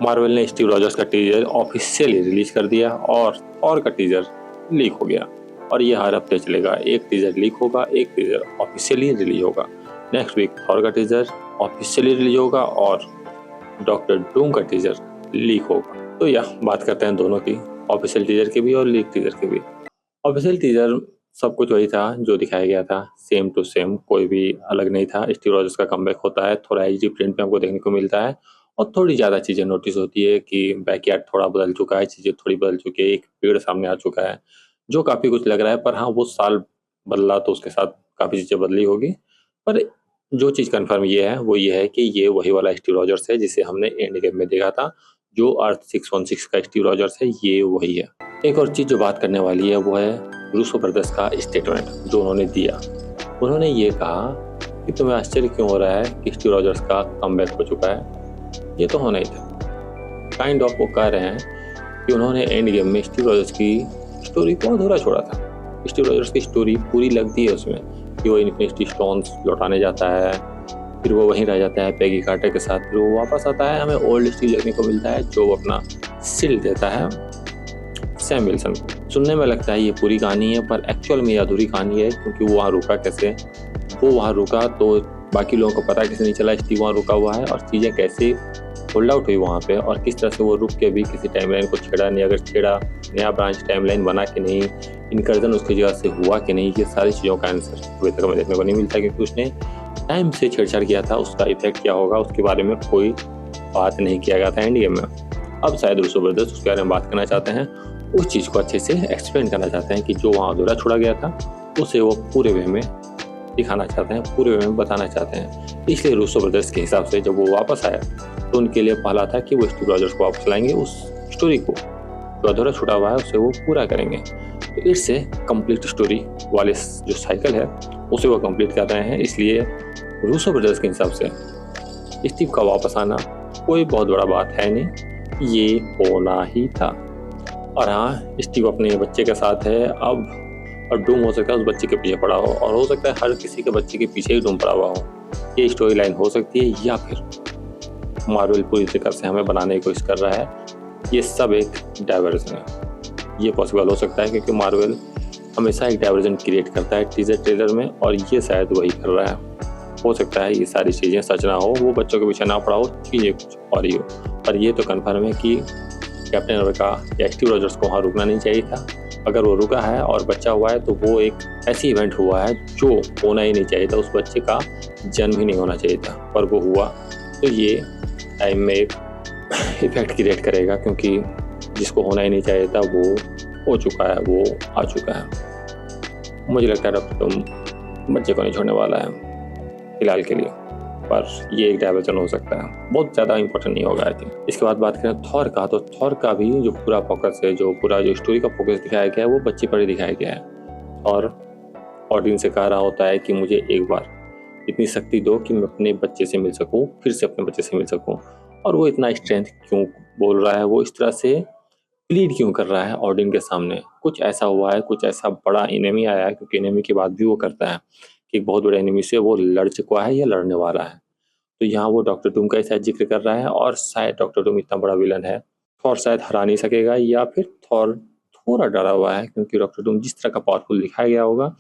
Marvel ने Steve Rogers का teaser officially release कर दिया और थॉर का टीजर लीक हो गया और ये हर हफ्ते चलेगा। एक टीजर लीक होगा, एक टीजर ऑफिशियली रिलीज होगा। नेक्स्ट वीक थॉर का टीजर ऑफिशियली रिलीज होगा और डॉक्टर डूम का टीजर लीक होगा। तो यह बात करते हैं दोनों की, ऑफिशियल टीजर की भी और लीक टीजर की भी। ऑफिशियल टीजर सब कुछ वही था जो दिखाया गया था, सेम टू सेम, कोई भी अलग नहीं था। स्टीव रॉजर्स का कमबैक होता है, थोड़ा एचडी प्रिंट में हमको देखने को मिलता है और थोड़ी ज़्यादा चीज़ें नोटिस होती है कि बैकयार्ड थोड़ा बदल चुका है, चीज़ें थोड़ी बदल चुकी है, एक पेड़ सामने आ चुका है जो काफ़ी कुछ लग रहा है। पर हाँ, वो साल बदला तो उसके साथ काफ़ी चीज़ें बदली होगी। पर जो चीज़ कन्फर्म ये है वो ये है कि ये वही वाला स्टीव रॉजर्स है जिसे हमने एंड गेम में देखा था। जो अर्थ 616 का स्टीव रॉजर्स है ये वही है। एक और चीज़ जो बात करने वाली है वो है रूसो ब्रदर्स का स्टेटमेंट जो उन्होंने दिया। उन्होंने ये कहा कि तुम्हें आश्चर्य क्यों हो रहा है कि स्टीव रॉजर्स का कमबैक हो चुका है, ये तो होना ही था। काइंड ऑफ वो कह रहे हैं कि उन्होंने एंड गेम में स्टीव रॉजर्स की स्टोरी को अधूरा छोड़ा था। स्टीव रॉजर्स की स्टोरी पूरी लगती है उसमें कि वो इन्फिनिटी स्टोन्स लौटाने जाता है, फिर वो वहीं रह जाता है पेगी कार्टर के साथ, फिर वो वापस आता है, हमें ओल्ड स्टीव देखने को मिलता है जो अपना सिल देता है सैम विल्सन को। सुनने में लगता है ये पूरी कहानी है पर एक्चुअल में ये अधूरी कहानी है क्योंकि वो वहाँ रुका कैसे। वो वहाँ रुका तो बाकी लोगों को पता कैसे नहीं चला स्टीव वहाँ रुका हुआ है और चीज़ें कैसे होल्ड आउट हुई वहाँ पे और किस तरह से वो रुक के भी किसी टाइमलाइन को छेड़ा नहीं, अगर छेड़ा नया ब्रांच टाइमलाइन बना कि नहीं, इनकर्जन उसकी जगह से हुआ कि नहीं, ये सारी चीज़ों का आंसर अभी तक हमें देखने को नहीं मिलता क्योंकि उसने टाइम से छेड़छाड़ किया था। उसका इफेक्ट क्या होगा उसके बारे में कोई बात नहीं किया गया था एंड गेम में। अब शायद रूसो ब्रदर्स उसके बारे में बात करना चाहते हैं, उस चीज़ को अच्छे से एक्सप्लेन करना चाहते हैं कि जो वहाँ अधूरा छोड़ा गया था उसे वो पूरे वे में दिखाना चाहते हैं, पूरे वे में बताना चाहते हैं। इसलिए रूसो ब्रदर्स के हिसाब से जब वो वापस आया तो उनके लिए पहला था कि वो स्टीव रॉजर्स को वापस लाएंगे, उस स्टोरी को जो अधूरा छूटा हुआ है उसे वो पूरा करेंगे। तो इससे कंप्लीट स्टोरी वाले जो साइकिल है उसे वो कंप्लीट कर रहे हैं। इसलिए रूसो ब्रदर्स के हिसाब से स्टीव का वापस आना कोई बहुत बड़ा बात है नहीं, ये होना ही था। और हाँ, स्टीव अपने बच्चे के साथ है अब और डूम हो सकता है उस बच्चे के पीछे पड़ा हो और हो सकता है हर किसी के बच्चे के पीछे ही डूम पड़ा हुआ हो। ये स्टोरी लाइन हो सकती है या फिर मार्वल पूरी तरीके से हमें बनाने की कोशिश कर रहा है। ये सब एक डाइवर्जन है, ये पॉसिबल हो सकता है क्योंकि मार्वल हमेशा एक डाइवर्जन क्रिएट करता है टीजर ट्रेलर में और ये शायद वही कर रहा है। हो सकता है ये सारी चीज़ें सच ना हो, वो बच्चों के पीछे ना पड़ा हो, चीज़ें कुछ और ही हो। पर ये तो कन्फर्म है कि कैप्टन अमेरिका या स्टीव रॉजर्स को वहाँ रुकना नहीं चाहिए था। अगर वो रुका है और बच्चा हुआ है तो वो एक ऐसी इवेंट हुआ है जो होना ही नहीं चाहिए था, उस बच्चे का जन्म ही नहीं होना चाहिए था पर वो हुआ। तो ये टाइम में एक इफेक्ट क्रिएट करेगा क्योंकि जिसको होना ही नहीं चाहिए था वो हो चुका है, वो आ चुका है। मुझे लगता है अब तुम बच्चे को नहीं छोड़ने वाला है फिलहाल के लिए, पर ये एक डाइवर्जन हो सकता है, बहुत ज़्यादा इंपॉर्टेंट नहीं होगा आई थिंक। इसके बाद बात करें थॉर का, तो थॉर का भी जो पूरा फोकस है, जो पूरा जो स्टोरी का फोकस दिखाया गया है वो बच्चे पर ही दिखाया गया है। और ऑडियंस से कह रहा होता है कि मुझे एक बार इतनी शक्ति दो कि मैं अपने बच्चे से मिल सकूं, फिर से अपने बच्चे से मिल सकूं। और वो इतना स्ट्रेंथ क्यों बोल रहा है, वो इस तरह से प्लीड क्यों कर रहा है ऑडियंस के सामने। कुछ ऐसा हुआ है, कुछ ऐसा बड़ा एनिमी आया है, क्योंकि एनिमी के बाद भी वो करता है कि एक बहुत बड़े एनिमी से वो लड़ चुका है या लड़ने वाला है। तो यहाँ वो डॉक्टर डूम का ऐसा जिक्र कर रहा है और शायद डॉक्टर डूम इतना बड़ा विलन है, थॉर शायद हरा नहीं सकेगा या फिर थॉर थोड़ा डरा हुआ है क्योंकि डॉक्टर डूम जिस तरह का पावरफुल दिखाया गया होगा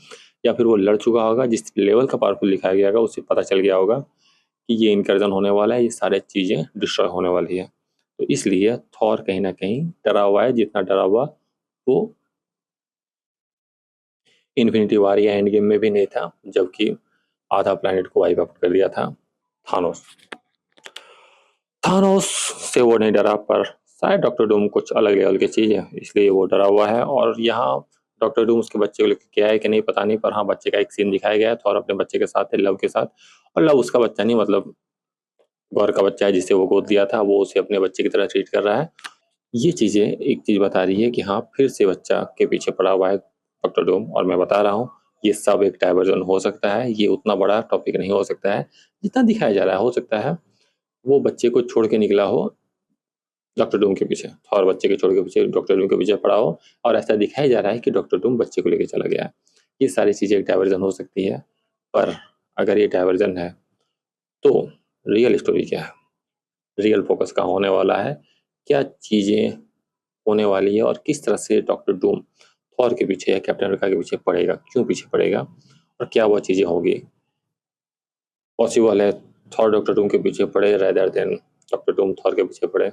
या फिर वो लड़ चुका होगा, जिस लेवल का पावरफुल दिखाया गया होगा उसे पता चल गया होगा कि ये इनकर्जन होने वाला है, ये सारी चीज़ें डिस्ट्रॉय होने वाली है। तो इसलिए थॉर कहीं ना कहीं डरा हुआ है, जितना डरा हुआ वो इन्फिनिटी वॉर या एंड गेम में भी नहीं था जबकि आधा प्लेनेट को वाइप आउट कर दिया था थानोस। थानोस से वो नहीं डरा पर शायद डॉक्टर डूम कुछ अलग लेवल की चीज़ है इसलिए वो डरा हुआ है। और यहाँ डॉक्टर डूम उसके बच्चे को लेकर क्या है कि नहीं पता नहीं, पर हाँ बच्चे का एक सीन दिखाया गया है, थॉर अपने बच्चे के साथ है, लव के साथ। और लव उसका बच्चा नहीं, मतलब गौर का बच्चा है जिसे वो गोद दिया था, वो उसे अपने बच्चे की तरह ट्रीट कर रहा है। ये चीज़ें एक चीज़ बता रही है कि हाँ फिर से बच्चा के पीछे पड़ा हुआ है डॉक्टर डूम। और मैं बता रहा हूँ ये सब एक डाइवर्जन हो सकता है, ये उतना बड़ा टॉपिक नहीं हो सकता है जितना दिखाया जा रहा है। हो सकता है वो बच्चे को छोड़ के निकला हो डॉक्टर डूम के पीछे, थॉर बच्चे के छोड़ के पीछे डॉक्टर डूम के पीछे पड़ा हो और ऐसा दिखाया जा रहा है कि डॉक्टर डूम बच्चे को लेके चला गया है। ये सारी चीज़ें एक डाइवर्जन हो सकती है, पर अगर ये डाइवर्जन है तो रियल स्टोरी क्या है? रियल फोकस का होने वाला है, क्या चीज़ें होने वाली है और किस तरह से डॉक्टर डूम थॉर के पीछे या कैप्टन अमेरिका के पीछे पड़ेगा, क्यों पीछे पड़ेगा और क्या वह चीज़ें होंगी। पॉसिबल है थॉर डॉक्टर डूम के पीछे पड़े rather than doctor Doom Thor के पीछे पड़े।